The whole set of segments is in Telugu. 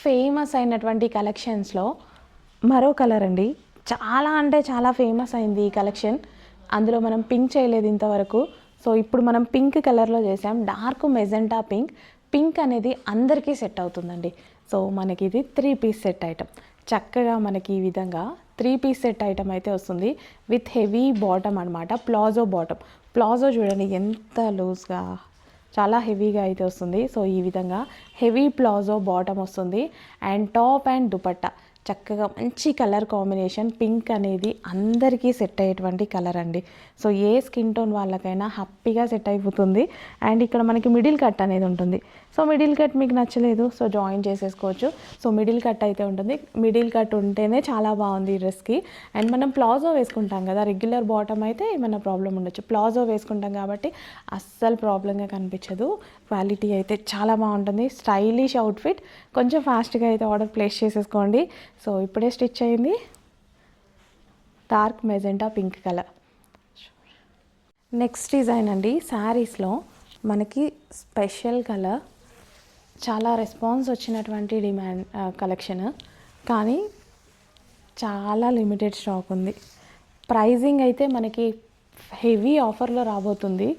ఫేమస్ అయినటువంటి కలెక్షన్స్లో మరో కలర్ అండి. చాలా అంటే చాలా ఫేమస్ అయింది ఈ కలెక్షన్. అందులో మనం పింక్ చేయలేదు ఇంతవరకు. సో ఇప్పుడు మనం పింక్ కలర్లో చేసాం. Dark magenta pink. పింక్ అనేది అందరికీ సెట్ అవుతుందండి. సో మనకి ఇది 3 పీస్ సెట్ ఐటమ్. చక్కగా మనకి ఈ విధంగా 3 పీస్ సెట్ ఐటమ్ అయితే వస్తుంది విత్ హెవీ బాటమ్ అనమాట. Palazzo bottom. ప్లాజో చూడండి ఎంత లూజ్గా, చాలా హెవీగా అయితే వస్తుంది. సో ఈ విధంగా హెవీ ప్లాజో బాటమ్ వస్తుంది. అండ్ టాప్ అండ్ దుపట్టా చక్కగా మంచి కలర్ కాంబినేషన్. పింక్ అనేది అందరికీ సెట్ అయ్యేటువంటి కలర్ అండి. సో ఏ స్కిన్ టోన్ వాళ్ళకైనా హ్యాపీగా సెట్ అయిపోతుంది. అండ్ ఇక్కడ మనకి మిడిల్ కట్ అనేది ఉంటుంది. సో మిడిల్ కట్ మీకు నచ్చలేదు, సో జాయిన్ చేసేసుకోవచ్చు. సో మిడిల్ కట్ అయితే ఉంటుంది. మిడిల్ కట్ ఉంటేనే చాలా బాగుంది ఈ డ్రెస్కి. అండ్ మనం ప్లాజో వేసుకుంటాం కదా, రెగ్యులర్ బాటమ్ అయితే ఏమైనా ప్రాబ్లం ఉండొచ్చు. ప్లాజో వేసుకుంటాం కాబట్టి అస్సలు ప్రాబ్లంగా కనిపించదు. క్వాలిటీ అయితే చాలా బాగుంటుంది. Stylish outfit. కొంచెం ఫాస్ట్గా అయితే ఆర్డర్ ప్లేస్ చేసేసుకోండి. సో ఇప్పుడే స్టిచ్ అయింది. Dark magenta pink colour. Next design అండి. శారీస్లో మనకి స్పెషల్ కలర్, చాలా రెస్పాన్స్ వచ్చినటువంటి డిమాండ్ కలెక్షన్, కానీ చాలా లిమిటెడ్ స్టాక్ ఉంది. ప్రైజింగ్ అయితే మనకి హెవీ ఆఫర్లో రాబోతుంది,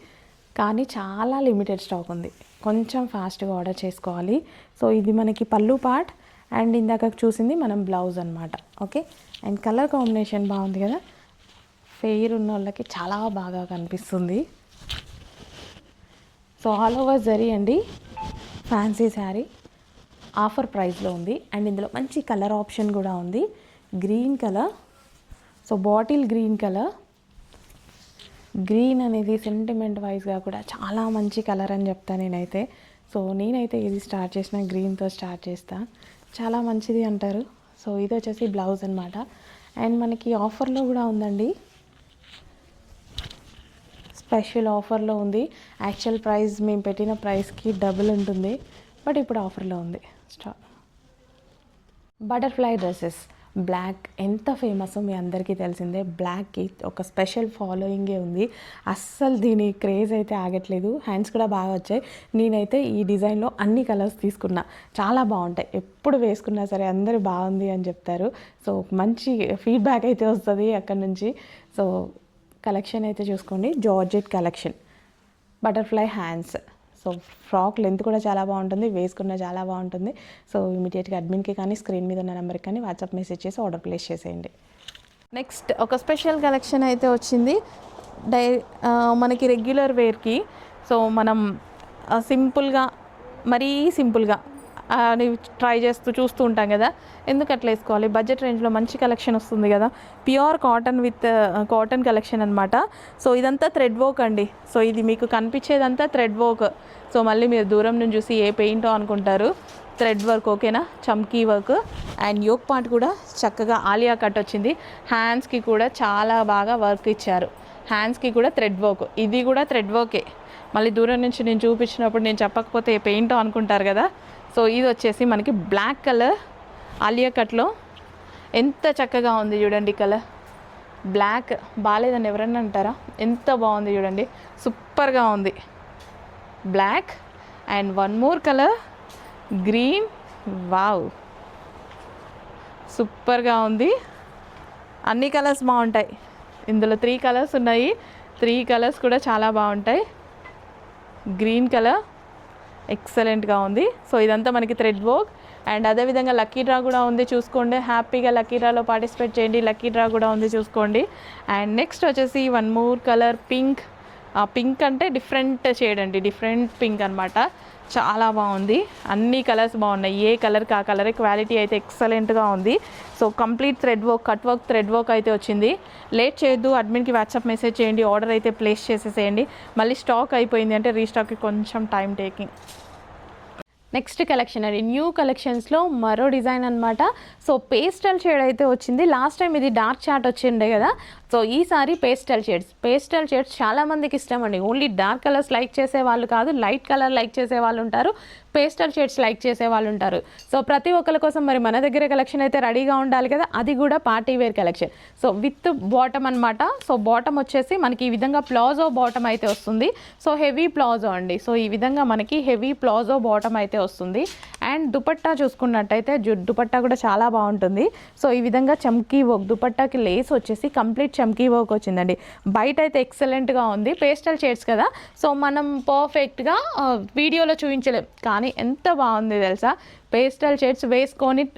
కానీ చాలా లిమిటెడ్ స్టాక్ ఉంది. కొంచెం ఫాస్ట్గా ఆర్డర్ చేసుకోవాలి. సో ఇది మనకి పళ్ళు పార్ట్ అండ్ ఇందాక చూసింది మనం బ్లౌజ్ అనమాట. ఓకే. అండ్ కలర్ కాంబినేషన్ బాగుంది కదా, ఫెయిర్ ఉన్న వాళ్ళకి చాలా బాగా కనిపిస్తుంది. సో ఆల్ ఓవర్ జరీ అండి. ఫ్యాన్సీ శారీ ఆఫర్ ప్రైస్లో ఉంది. అండ్ ఇందులో మంచి కలర్ ఆప్షన్ కూడా ఉంది. Green colour. So bottle green colour. Green అనేది సెంటిమెంట్ వైజ్గా కూడా చాలా మంచి కలర్ అని చెప్తాను నేనైతే. సో నేనైతే ఇది స్టార్ట్ చేసిన గ్రీన్తో స్టార్ట్ చేస్తా. చాలా మంచిది అంటారు. సో ఇది వచ్చేసి బ్లౌజ్ అనమాట. అండ్ మనకి ఆఫర్లో కూడా ఉందండి. స్పెషల్ ఆఫర్లో ఉంది. యాక్చువల్ ప్రైస్ మేము పెట్టిన ప్రైస్కి డబుల్ ఉంటుంది, బట్ ఇప్పుడు ఆఫర్లో ఉంది. Butterfly dresses. బ్లాక్ ఎంత ఫేమస్ మీ అందరికీ తెలిసిందే. బ్లాక్కి ఒక స్పెషల్ ఫాలోయింగే ఉంది. అస్సలు దీని క్రేజ్ అయితే ఆగట్లేదు. హ్యాండ్స్ కూడా బాగా వచ్చాయి. నేనైతే ఈ డిజైన్లో అన్ని కలర్స్ తీసుకున్నా. చాలా బాగుంటాయి. ఎప్పుడు వేసుకున్నా సరే అందరూ బాగుంది అని చెప్తారు. సో మంచి ఫీడ్బ్యాక్ అయితే వస్తుంది అక్కడ నుంచి. సో కలెక్షన్ అయితే చూసుకోండి. Georgette collection. Butterfly hands. So frock length కూడా చాలా బాగుంటుంది, వేసుకున్న చాలా బాగుంటుంది. సో ఇమీడియట్గా అడ్మిన్కి కానీ స్క్రీన్ మీద ఉన్న నెంబర్కి కానీ వాట్సాప్ మెసేజ్ చేసి ఆర్డర్ ప్లేస్ చేసేయండి. నెక్స్ట్ ఒక స్పెషల్ కలెక్షన్ అయితే వచ్చింది మనకి రెగ్యులర్ వేర్కి. సో మనం సింపుల్గా, మరీ సింపుల్గా ట్రై చూస్తూ ఉంటాం కదా, ఎందుకు అట్లా వేసుకోవాలి. బడ్జెట్ రేంజ్లో మంచి కలెక్షన్ వస్తుంది కదా. Pure cotton with cotton collection అనమాట. సో ఇదంతా థ్రెడ్ వర్క్ అండి. సో ఇది మీకు కనిపించేదంతా థ్రెడ్ వర్క్. సో మళ్ళీ మీరు దూరం నుంచి చూసి ఏ పెయింటో అనుకుంటారు. థ్రెడ్ వర్క్, ఓకేనా. చమ్కీ వర్క్. అండ్ యోక్ పార్ట్ కూడా చక్కగా ఆలియా కట్ వచ్చింది. హ్యాండ్స్కి కూడా చాలా బాగా వర్క్ ఇచ్చారు. హ్యాండ్స్కి కూడా థ్రెడ్ వర్క్. ఇది కూడా థ్రెడ్ వర్కే. మళ్ళీ దూరం నుంచి నేను చూపించినప్పుడు నేను చెప్పకపోతే ఏ పెయింటో అనుకుంటారు కదా. సో ఇది వచ్చేసి మనకి బ్లాక్ కలర్ ఆలియా కట్లో ఎంత చక్కగా ఉంది చూడండి. కలర్ బ్లాక్ బాగాలేదని ఎవరన్నా అంటారా? ఎంత బాగుంది చూడండి, సూపర్గా ఉంది. Black and one more colour green. Wow, సూపర్గా ఉంది. అన్ని కలర్స్ బాగుంటాయి. ఇందులో 3 కలర్స్ ఉన్నాయి. 3 కలర్స్ కూడా చాలా బాగుంటాయి. గ్రీన్ కలర్ ఎక్సలెంట్గా ఉంది. సో ఇదంతా మనకి థ్రెడ్ వర్క్. అండ్ అదేవిధంగా లక్కీ డ్రా కూడా ఉంది, చూసుకోండి. హ్యాపీగా లక్కీ డ్రాలో పార్టిసిపేట్ చేయండి. లక్కీ డ్రా కూడా ఉంది, చూసుకోండి. అండ్ నెక్స్ట్ వచ్చేసి one more colour pink. Pink అంటే డిఫరెంట్ షేడ్ అండి, డిఫరెంట్ పింక్ అనమాట. చాలా బాగుంది. అన్ని కలర్స్ బాగున్నాయి. ఏ కలర్కి ఆ కలరే. క్వాలిటీ అయితే ఎక్సలెంట్గా ఉంది. So complete thread work, cut work, thread work అయితే వచ్చింది. లేట్ చేయొద్దు, అడ్మిన్కి వాట్సాప్ మెసేజ్ చేయండి. ఆర్డర్ అయితే ప్లేస్ చేసేసేయండి. మళ్ళీ స్టాక్ అయిపోయింది అంటే రీస్టాక్కి కొంచెం టైం టేకింగ్. నెక్స్ట్ కలెక్షన్ అండి. న్యూ కలెక్షన్స్లో మరో డిజైన్ అనమాట. సో పేస్టల్ షేడ్ అయితే వచ్చింది. లాస్ట్ టైం ఇది డార్క్ చాట్ వచ్చిండే కదా, సో ఈసారి పేస్టల్ షేడ్స్ చాలా మందికి ఇష్టం అండి. ఓన్లీ డార్క్ కలర్స్ లైక్ చేసే వాళ్ళు కాదు, లైట్ కలర్ లైక్ చేసే వాళ్ళు ఉంటారు, పేస్టల్ షేడ్స్ లైక్ చేసే వాళ్ళు ఉంటారు. సో ప్రతి ఒక్కరి కోసం మరి మన దగ్గర కలెక్షన్ అయితే రెడీగా ఉండాలి కదా, అది కూడా party wear collection. So with bottom అనమాట. సో బాటమ్ వచ్చేసి మనకి ఈ విధంగా ప్లాజో బాటమ్ అయితే వస్తుంది. సో హెవీ ప్లాజో అండి. సో ఈ విధంగా మనకి హెవీ ప్లాజో బాటమ్ అయితే వస్తుంది. అండ్ దుపట్టా చూసుకున్నట్టయితే దుపట్టా కూడా చాలా బాగుంటుంది. సో ఈ విధంగా చమ్కీ వర్క్, దుపట్టాకి లేస్ వచ్చేసి కంప్లీట్ చమ్కీ వర్క్ వచ్చిందండి. బయట అయితే ఎక్సలెంట్గా ఉంది. పేస్టల్ షేడ్స్ కదా, సో మనం పర్ఫెక్ట్గా వీడియోలో చూపించలేం, కానీ ఎంత బాగుంది తెలుసా. పేస్టల్ షేడ్స్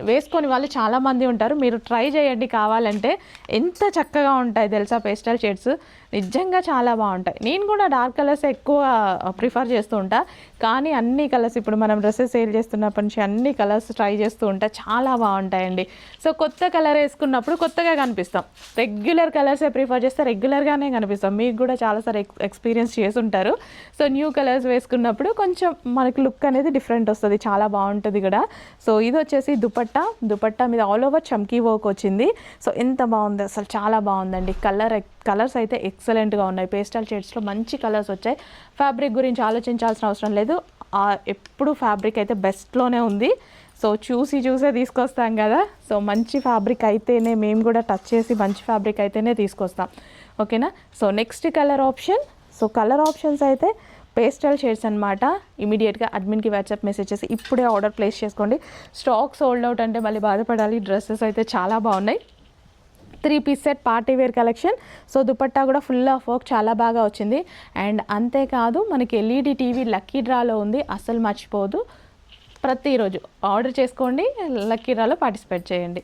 వేసుకొని వాళ్ళు చాలామంది ఉంటారు. మీరు ట్రై చేయండి కావాలంటే, ఎంత చక్కగా ఉంటాయి తెలుసా పేస్టల్ షేడ్స్. నిజంగా చాలా బాగుంటాయి. నేను కూడా డార్క్ కలర్స్ ఎక్కువ ప్రిఫర్ చేస్తూ ఉంటా, కానీ అన్ని కలర్స్ ఇప్పుడు మనం డ్రెస్సెస్ సేల్ చేస్తున్నప్పటి నుంచి అన్ని కలర్స్ ట్రై చేస్తూ ఉంటా, చాలా బాగుంటాయండి. సో కొత్త కలర్ వేసుకున్నప్పుడు కొత్తగా కనిపిస్తాం. రెగ్యులర్ కలర్సే ప్రిఫర్ చేస్తే రెగ్యులర్గానే కనిపిస్తాం. మీకు కూడా చాలాసార్లు ఎక్స్పీరియన్స్ చేసుంటారు. సో న్యూ కలర్స్ వేసుకున్నప్పుడు కొంచెం మనకి లుక్ అనేది డిఫరెంట్ వస్తుంది, చాలా బాగుంటుంది కూడా. సో ఇది వచ్చేసి దుపట్టా మీద ఆల్ ఓవర్ చమ్కీ వర్క్ వచ్చింది. సో ఎంత బాగుంది అసలు, చాలా బాగుందండి. కలర్స్ అయితే ఎక్సలెంట్గా ఉన్నాయి. పేస్టల్ షేడ్స్లో మంచి కలర్స్ వచ్చాయి. ఫ్యాబ్రిక్ గురించి ఆలోచించాల్సిన అవసరం లేదు, ఎప్పుడు ఫ్యాబ్రిక్ అయితే బెస్ట్లోనే ఉంది. సో చూసే తీసుకొస్తాం కదా. సో మంచి ఫ్యాబ్రిక్ అయితేనే, మేము కూడా టచ్ చేసి మంచి ఫ్యాబ్రిక్ అయితేనే తీసుకొస్తాం, ఓకేనా. So next colour option. So colour options అయితే పేస్టల్ షేడ్స్ అనమాట. ఇమీడియట్గా అడ్మిన్కి వాట్సాప్ మెసేజ్ చేసి ఇప్పుడే ఆర్డర్ ప్లేస్ చేసుకోండి. స్టాక్ సోల్డ్ అవుట్ అంటే మళ్ళీ బాధపడాలి. డ్రెస్సెస్ అయితే చాలా బాగున్నాయి. 3 piece set party wear collection. So dupatta కూడా ఫుల్ ఆఫ్ వర్క్ చాలా బాగా వచ్చింది. అండ్ అంతేకాదు మనకి ఎల్ఈడి టీవీ లక్కీ డ్రాలో ఉంది, అస్సలు మర్చిపోదు. ప్రతిరోజు ఆర్డర్ చేసుకోండి, లక్కీ డ్రాలో పార్టిసిపేట్ చేయండి.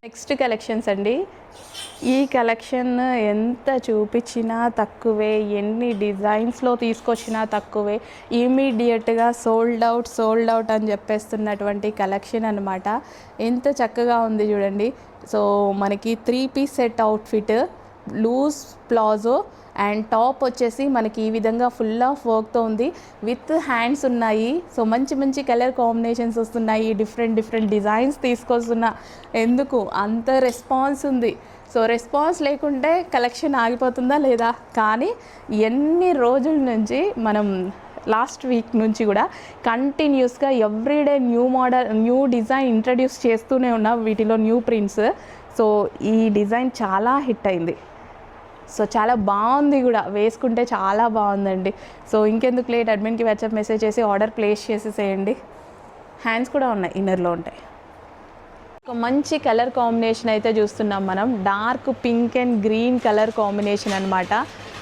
నెక్స్ట్ కలెక్షన్స్ అండి. ఈ కలెక్షన్ ఎంత చూపించినా తక్కువే, ఎన్ని డిజైన్స్లో తీసుకొచ్చినా తక్కువే. ఇమీడియట్గా సోల్డ్ అవుట్ అని చెప్పేస్తున్నటువంటి కలెక్షన్ అనమాట. ఎంత చక్కగా ఉంది చూడండి. సో మనకి 3 piece set outfit, loose palazzo and top వచ్చేసి మనకి ఈ విధంగా ఫుల్ ఆఫ్ వర్క్తో ఉంది, విత్ హ్యాండ్స్ ఉన్నాయి. సో మంచి కలర్ కాంబినేషన్స్ వస్తున్నాయి, డిఫరెంట్ డిజైన్స్ తీసుకొస్తున్నా. ఎందుకు అంత రెస్పాన్స్ ఉంది. సో రెస్పాన్స్ లేకుంటే కలెక్షన్ ఆగిపోతుందా లేదా, కానీ ఎన్ని రోజుల నుంచి మనం లాస్ట్ వీక్ నుంచి కూడా కంటిన్యూస్గా everyday new model, new design introduce చేస్తూనే ఉన్నాం. వీటిలో న్యూ ప్రింట్స్. సో ఈ డిజైన్ చాలా హిట్ అయింది. సో చాలా బాగుంది కూడా, వేసుకుంటే చాలా బాగుందండి. సో ఇంకెందుకు లేట్, అడ్మిన్కి వాట్సాప్ మెసేజ్ చేసి ఆర్డర్ ప్లేస్ చేసేసేయండి. హ్యాండ్స్ కూడా ఉన్నాయి, ఇన్నర్లో ఉంటాయి. ఒక మంచి కలర్ కాంబినేషన్ అయితే చూస్తున్నాం మనం. Dark pink and green colour combination అనమాట.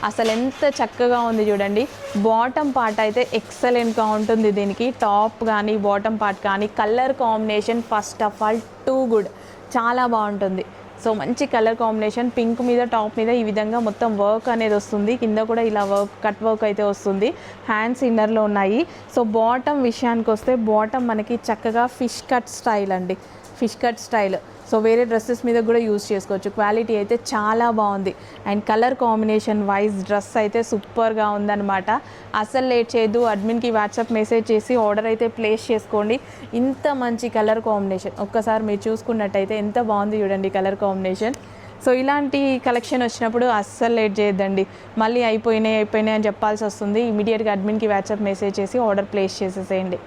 అసలు ఎంత చక్కగా ఉంది చూడండి. బాటమ్ పార్ట్ అయితే ఎక్సలెంట్గా ఉంటుంది. దీనికి టాప్ కానీ బాటమ్ పార్ట్ కానీ colour combination first of all too good, చాలా బాగుంటుంది. సో మంచి కలర్ కాంబినేషన్, పింక్ మీద టాప్ మీద ఈ విధంగా మొత్తం వర్క్ అనేది వస్తుంది. కింద కూడా ఇలా కట్ వర్క్ అయితే వస్తుంది. హ్యాండ్స్ ఇన్నర్లో ఉన్నాయి. సో బాటమ్ విషయానికి వస్తే బాటమ్ మనకి చక్కగా ఫిష్ కట్ స్టైల్ అండి, ఫిష్ కట్ స్టైల్. సో వేరే డ్రెస్సెస్ మీద కూడా యూస్ చేసుకోవచ్చు. క్వాలిటీ అయితే చాలా బాగుంది. And colour combination wise dress అయితే సూపర్గా ఉందన్నమాట. అసలు లేట్ చేయొద్దు, అడ్మిన్కి వాట్సాప్ మెసేజ్ చేసి ఆర్డర్ అయితే ప్లేస్ చేసుకోండి. ఇంత మంచి కలర్ కాంబినేషన్ ఒక్కసారి మీరు చూసుకున్నట్టయితే ఎంత బాగుంది చూడండి కలర్ కాంబినేషన్. సో ఇలాంటి కలెక్షన్ వచ్చినప్పుడు అస్సలు లేట్ చేయొద్దండి. మళ్ళీ అయిపోయినాయి అని చెప్పాల్సి వస్తుంది. ఇమీడియట్గా అడ్మిన్కి వాట్సాప్ మెసేజ్ చేసి ఆర్డర్ ప్లేస్ చేసేసేయండి.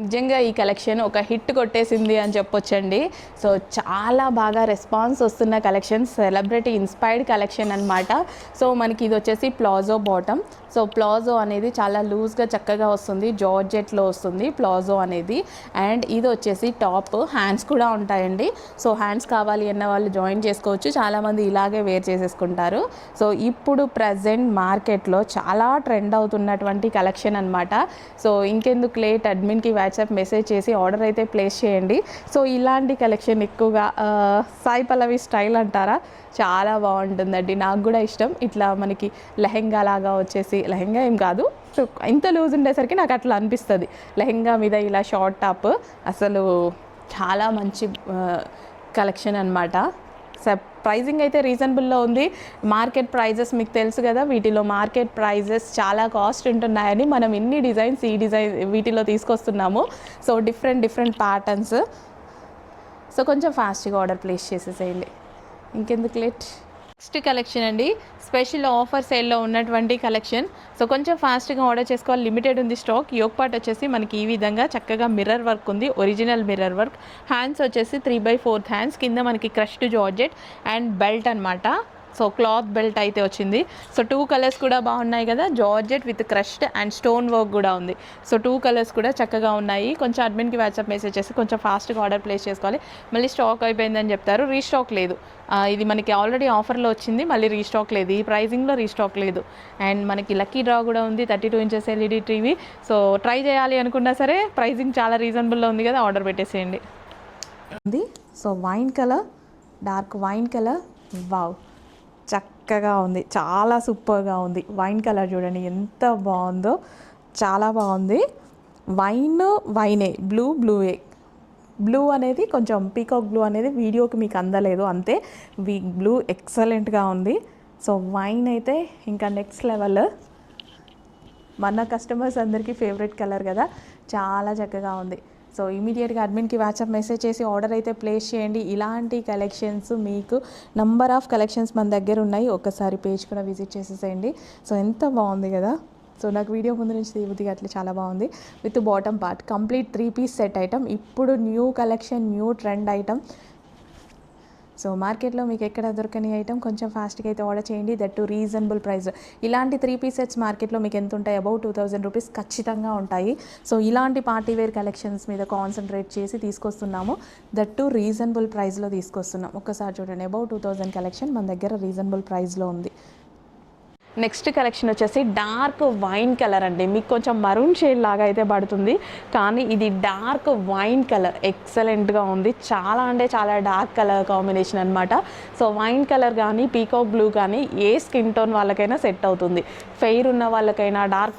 నిజంగా ఈ కలెక్షన్ ఒక హిట్ కొట్టేసింది అని చెప్పొచ్చండి. సో చాలా బాగా రెస్పాన్స్ వస్తున్న కలెక్షన్, సెలబ్రిటీ ఇన్స్పైర్డ్ కలెక్షన్ అనమాట. సో మనకి ఇది వచ్చేసి ప్లాజో బాటమ్. సో ప్లాజో అనేది చాలా లూజ్గా చక్కగా వస్తుంది, జార్జెట్లో వస్తుంది ప్లాజో అనేది. అండ్ ఇది వచ్చేసి టాప్, హ్యాండ్స్ కూడా ఉంటాయండి. సో హ్యాండ్స్ కావాలి అన్న వాళ్ళు జాయిన్ చేసుకోవచ్చు. చాలామంది ఇలాగే వేర్ చేసేసుకుంటారు. సో ఇప్పుడు ప్రజెంట్ మార్కెట్లో చాలా ట్రెండ్ అవుతున్నటువంటి కలెక్షన్ అనమాట. సో ఇంకెందుకు లేట్, అడ్మిన్కి వాట్సాప్ మెసేజ్ చేసి ఆర్డర్ అయితే ప్లేస్ చేయండి. సో ఇలాంటి కలెక్షన్ ఎక్కువగా సాయి పల్లవి స్టైల్ అంటారా, చాలా బాగుంటుందండి. నాకు కూడా ఇష్టం. ఇట్లా మనకి లెహెంగా లాగా వచ్చేసి, లెహెంగా ఏం కాదు, సో ఇంత లూజ్ ఉండేసరికి నాకు అట్లా అనిపిస్తుంది. లెహెంగా మీద ఇలా షార్ట్ టాప్, అసలు చాలా మంచి కలెక్షన్ అనమాట. ప్రైజింగ్ అయితే రీజనబుల్లో ఉంది. మార్కెట్ ప్రైజెస్ మీకు తెలుసు కదా, వీటిలో మార్కెట్ ప్రైజెస్ చాలా కాస్ట్ ఉంటున్నాయని మనం ఇన్ని డిజైన్స్ వీటిలో తీసుకొస్తున్నాము. సో డిఫరెంట్ ప్యాటర్న్స్ సో కొంచెం ఫాస్ట్గా ఆర్డర్ ప్లేస్ చేసేసేయండి. ఇంకెందుకు లేట్. నెక్స్ట్ కలెక్షన్ అండి, స్పెషల్ ఆఫర్ సేల్లో ఉన్నటువంటి కలెక్షన్. సో కొంచెం ఫాస్ట్గా ఆర్డర్ చేసుకోవాలి, లిమిటెడ్ ఉంది స్టాక్. యోక్ పార్ట్ వచ్చేసి మనకి ఈ విధంగా చక్కగా మిర్రర్ వర్క్ ఉంది, ఒరిజినల్ మిర్రర్ వర్క్. హ్యాండ్స్ వచ్చేసి 3/4 హ్యాండ్స్, కింద మనకి క్రష్డ్ జార్జెట్ అండ్ బెల్ట్ అనమాట. సో క్లాత్ బెల్ట్ అయితే వచ్చింది. సో 2 కలర్స్ కూడా బాగున్నాయి కదా, georgette with crushed and stone work కూడా ఉంది. సో 2 కలర్స్ కూడా చక్కగా ఉన్నాయి. కొంచెం అడ్మిన్కి వాట్సాప్ మెసేజ్ చేసి కొంచెం ఫాస్ట్గా ఆర్డర్ ప్లేస్ చేసుకోవాలి. మళ్ళీ స్టాక్ అయిపోయిందని చెప్తారు, రీస్టాక్ లేదు. ఇది మనకి ఆల్రెడీ ఆఫర్లో వచ్చింది, మళ్ళీ రీస్టాక్ లేదు, ఈ ప్రైజింగ్లో రీస్టాక్ లేదు. అండ్ మనకి లక్కీ డ్రా కూడా ఉంది, 32 inches LED TV. So try చేయాలి అనుకున్నా సరే ప్రైజింగ్ చాలా రీజనబుల్లో ఉంది కదా, ఆర్డర్ పెట్టేసేయండి. So wine colour, dark wine colour, wow చక్కగా ఉంది, చాలా సూపర్గా ఉంది. వైన్ కలర్ చూడండి ఎంత బాగుందో, చాలా బాగుంది. వైనే, బ్లూయే. బ్లూ అనేది కొంచెం పీకాక్ బ్లూ అనేది వీడియోకి మీకు అందలేదు అంతే, బ్లూ ఎక్సలెంట్గా ఉంది. సో వైన్ అయితే ఇంకా నెక్స్ట్ లెవెల్. మన కస్టమర్స్ అందరికీ ఫేవరెట్ కలర్ కదా, చాలా చక్కగా ఉంది. సో ఇమీడియట్గా అడ్మిన్కి వాట్సాప్ మెసేజ్ చేసి ఆర్డర్ అయితే ప్లేస్ చేయండి. ఇలాంటి కలెక్షన్స్ మీకు నంబర్ ఆఫ్ కలెక్షన్స్ మన దగ్గర ఉన్నాయి, ఒక్కసారి పేజ్ కూడా విజిట్ చేసేసేయండి. సో ఎంత బాగుంది కదా. సో నాకు వీడియో ముందు నుంచి తీబుద్దిగా అట్లా చాలా బాగుంది. With bottom part complete 3 piece set item, ఇప్పుడు new collection, new trend item. So మార్కెట్లో మీకు ఎక్కడ దొరకని ఐటమ్, కొంచెం ఫాస్ట్గా అయితే ఆర్డర్ చేయండి, దట్ టు రీజనబుల్ ప్రైస్. ఇలాంటి 3 పీస్ సెట్స్ మార్కెట్లో మీకు ఎంత ఉంటాయి, అబౌట్ 2000 రూపీస్ ఖచ్చితంగా ఉంటాయి. సో ఇలాంటి పార్టీవేర్ కలెక్షన్స్ మీద కాన్సన్ట్రేట్ చేసి తీసుకొస్తున్నాము, దట్ టు రీజనబుల్ ప్రైస్లో తీసుకొస్తున్నాం. ఒక్కసారి చూడండి, అబౌట్ 2000 కలెక్షన్ మన దగ్గర రీజనబుల్ ప్రైస్లో ఉంది. నెక్స్ట్ కలెక్షన్ వచ్చేసి డార్క్ వైన్ కలర్ అండి, మీకు కొంచెం మరూన్ షేడ్ లాగా అయితే పడుతుంది, కానీ ఇది డార్క్ వైన్ కలర్ ఎక్సలెంట్గా ఉంది. చాలా అంటే చాలా డార్క్ కలర్ కాంబినేషన్ అనమాట. సో వైన్ కలర్ కానీ పీకాక్ బ్లూ కానీ ఏ స్కిన్ టోన్ వాళ్ళకైనా సెట్ అవుతుంది. ఫెయిర్ ఉన్న వాళ్ళకైనా డార్క్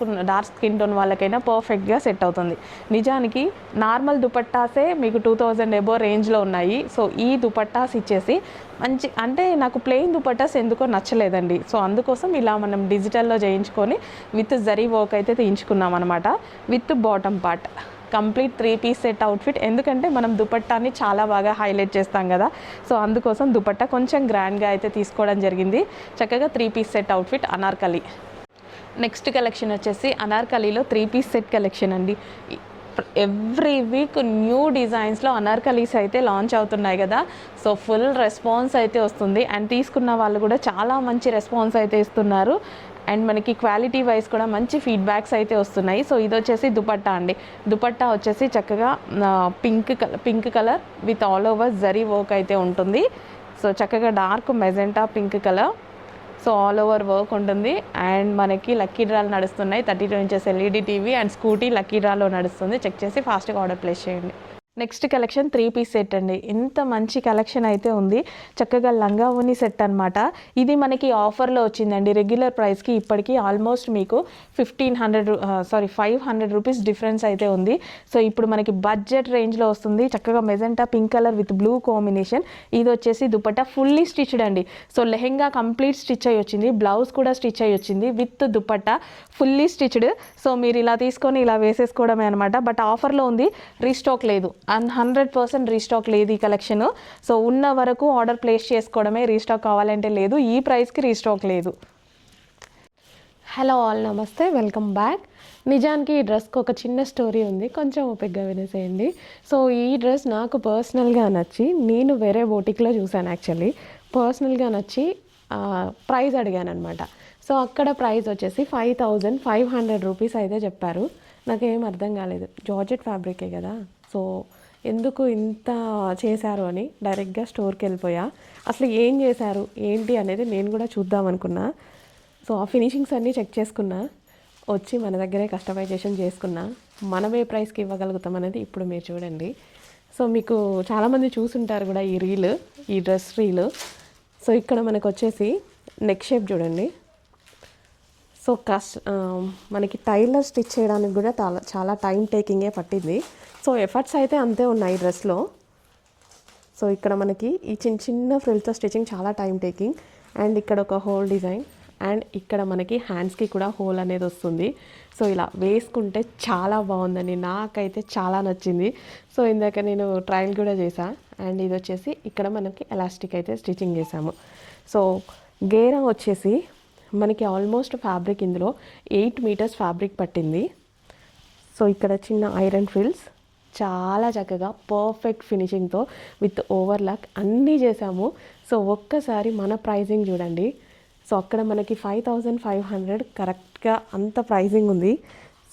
స్కిన్ టోన్ వాళ్ళకైనా పర్ఫెక్ట్గా సెట్ అవుతుంది. నిజానికి నార్మల్ దుపట్టాసే మీకు 2000 ఎబో రేంజ్లో ఉన్నాయి. సో ఈ దుపట్టాస్ ఇచ్చేసి మంచి, అంటే నాకు ప్లెయిన్ దుపట్టాస్ ఎందుకో నచ్చలేదండి. సో అందుకోసం ఇలా మనం డిజిటల్లో చేయించుకొని విత్ జరీ వర్క్ అయితే తీయించుకున్నాం అనమాట, with bottom part complete 3 piece set outfit. ఎందుకంటే మనం దుపట్టాని చాలా బాగా హైలైట్ చేస్తాం కదా, సో అందుకోసం దుపట్టా కొంచెం గ్రాండ్గా అయితే తీసుకోవడం జరిగింది. చక్కగా 3 piece set outfit anarkali. Next collection వచ్చేసి అనార్కలీలో 3 పీస్ సెట్ కలెక్షన్ అండి. ఎవ్రీ వీక్ న్యూ డిజైన్స్లో అనార్కలీస్ అయితే లాంచ్ అవుతున్నాయి కదా, సో ఫుల్ రెస్పాన్స్ అయితే వస్తుంది. అండ్ తీసుకున్న వాళ్ళు కూడా చాలా మంచి రెస్పాన్స్ అయితే ఇస్తున్నారు. అండ్ మనకి క్వాలిటీ వైజ్ కూడా మంచి ఫీడ్బ్యాక్స్ అయితే వస్తున్నాయి. సో ఇది వచ్చేసి దుపట్టా అండి. దుపట్టా వచ్చేసి చక్కగా pink colour with all over zari work అయితే ఉంటుంది. సో చక్కగా dark magenta pink colour, so all over work ఉంటుంది. అండ్ మనకి లక్కీ డ్రాలు నడుస్తున్నాయి, 32 inches LED TV and Scooty lucky డ్రాలో నడుస్తుంది. చెక్ చేసి ఫాస్ట్గా ఆర్డర్ ప్లేస్ చేయండి. నెక్స్ట్ కలెక్షన్ 3 పీస్ సెట్ అండి. ఇంత మంచి కలెక్షన్ అయితే ఉంది, చక్కగా లంగా ఓని సెట్ అనమాట. ఇది మనకి ఆఫర్లో వచ్చిందండి. రెగ్యులర్ ప్రైస్కి ఇప్పటికీ ఆల్మోస్ట్ మీకు 500 రూపీస్ డిఫరెన్స్ అయితే ఉంది. సో ఇప్పుడు మనకి బడ్జెట్ రేంజ్లో వస్తుంది. చక్కగా magenta pink colour with blue combination. ఇది వచ్చేసి దుపట్టా ఫుల్లీ స్టిచ్డ్ అండి. సో లెహెంగా కంప్లీట్ స్టిచ్ అయ్యి వచ్చింది, బ్లౌజ్ కూడా స్టిచ్ అయ్యి వచ్చింది with dupatta fully stitched. So మీరు ఇలా తీసుకొని ఇలా వేసేసుకోవడమే అనమాట. బట్ ఆఫర్లో ఉంది, రీస్టాక్ లేదు, 100% రీస్టాక్ లేదు ఈ కలెక్షన్. సో ఉన్న వరకు ఆర్డర్ ప్లేస్ చేసుకోవడమే, రీస్టాక్ కావాలంటే లేదు, ఈ ప్రైస్కి రీస్టాక్ లేదు. హలో ఆల్, నమస్తే, వెల్కమ్ బ్యాక్. నిజానికి ఈ డ్రెస్కి ఒక చిన్న స్టోరీ ఉంది, కొంచెం ఓపికగా వినేసేయండి. సో ఈ డ్రెస్ నాకు పర్సనల్గా నచ్చి, నేను వేరే బోటిక్లో చూశాను, యాక్చువల్లీ పర్సనల్గా నచ్చి ప్రైస్ అడిగాను అనమాట. సో అక్కడ ప్రైస్ వచ్చేసి 5500 రూపీస్ అయితే చెప్పారు. నాకేం అర్థం కాలేదు, జార్జెట్ ఫ్యాబ్రికే కదా, సో ఎందుకు ఇంత చేశారు అని డైరెక్ట్గా స్టోర్కి వెళ్ళిపోయా. అసలు ఏం చేశారు ఏంటి అనేది నేను కూడా చూద్దాం అనుకున్నా. సో ఆ ఫినిషింగ్స్ అన్నీ చెక్ చేసుకున్నా, వచ్చి మన దగ్గరే కస్టమైజేషన్ చేసుకున్నా. మనం ఏ ప్రైస్కి ఇవ్వగలుగుతాం అనేది ఇప్పుడు మీరు చూడండి. సో మీకు చాలామంది చూసుంటారు కూడా ఈ డ్రెస్ రీల్. సో ఇక్కడ మనకు వచ్చేసి నెక్ షేప్ చూడండి. సో మనకి టైలర్ స్టిచ్ చేయడానికి కూడా చాలా టైం టేకింగే పట్టింది. సో ఎఫర్ట్స్ అయితే అంతే ఉన్నాయి డ్రెస్లో. సో ఇక్కడ మనకి ఈ చిన్న ఫ్రిల్తో స్టిచ్చింగ్ చాలా టైం టేకింగ్. అండ్ ఇక్కడ ఒక హోల్ డిజైన్, అండ్ ఇక్కడ మనకి హ్యాండ్స్కి కూడా హోల్ అనేది వస్తుంది. సో ఇలా వేసుకుంటే చాలా బాగుందండి, నాకైతే చాలా నచ్చింది. సో ఇందాక నేను ట్రయల్ కూడా చేసా. అండ్ ఇది వచ్చేసి ఇక్కడ మనకి ఎలాస్టిక్ అయితే స్టిచ్చింగ్ చేసాము. సో గేరా వచ్చేసి మనకి ఆల్మోస్ట్ ఫ్యాబ్రిక్ ఇందులో 8 మీటర్స్ ఫ్యాబ్రిక్ పట్టింది. సో ఇక్కడ చిన్న ఐరన్ ఫ్రిల్స్ చాలా చక్కగా పర్ఫెక్ట్ ఫినిషింగ్తో విత్ ఓవర్లాక్ అన్నీ చేసాము. సో ఒక్కసారి మన ప్రైజింగ్ చూడండి. సో అక్కడ మనకి 5500 కరెక్ట్గా అంత ప్రైజింగ్ ఉంది.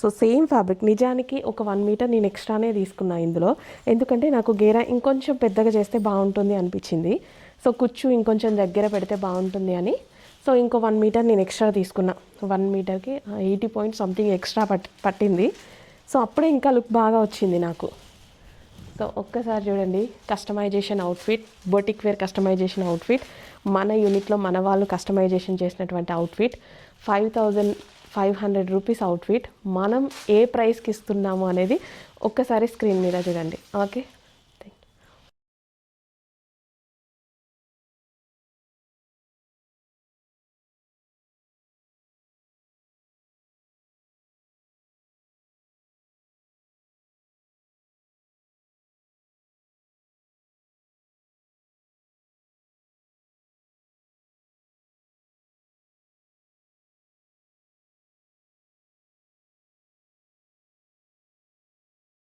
సో సేమ్ ఫ్యాబ్రిక్, నిజానికి ఒక 1 మీటర్ నేను ఎక్స్ట్రానే తీసుకున్నా ఇందులో, ఎందుకంటే నాకు గేరా ఇంకొంచెం పెద్దగా చేస్తే బాగుంటుంది అనిపించింది. సో కుచ్చు ఇంకొంచెం దగ్గర పెడితే బాగుంటుంది అని సో ఇంకో 1 మీటర్ నేను ఎక్స్ట్రా తీసుకున్నా. 1 మీటర్కి 80 పాయింట్ సంథింగ్ ఎక్స్ట్రా పట్టింది. సో అప్పుడే ఇంకా లుక్ బాగా వచ్చింది నాకు. సో ఒక్కసారి చూడండి, customisation outfit, boutique wear customisation outfit, మన యూనిట్లో మన వాళ్ళు కస్టమైజేషన్ చేసినటువంటి అవుట్ఫిట్, 5500 రూపీస్ అవుట్ఫిట్. మనం ఏ ప్రైస్కి ఇస్తున్నాము అనేది ఒక్కసారి స్క్రీన్ మీద చూడండి. ఓకే.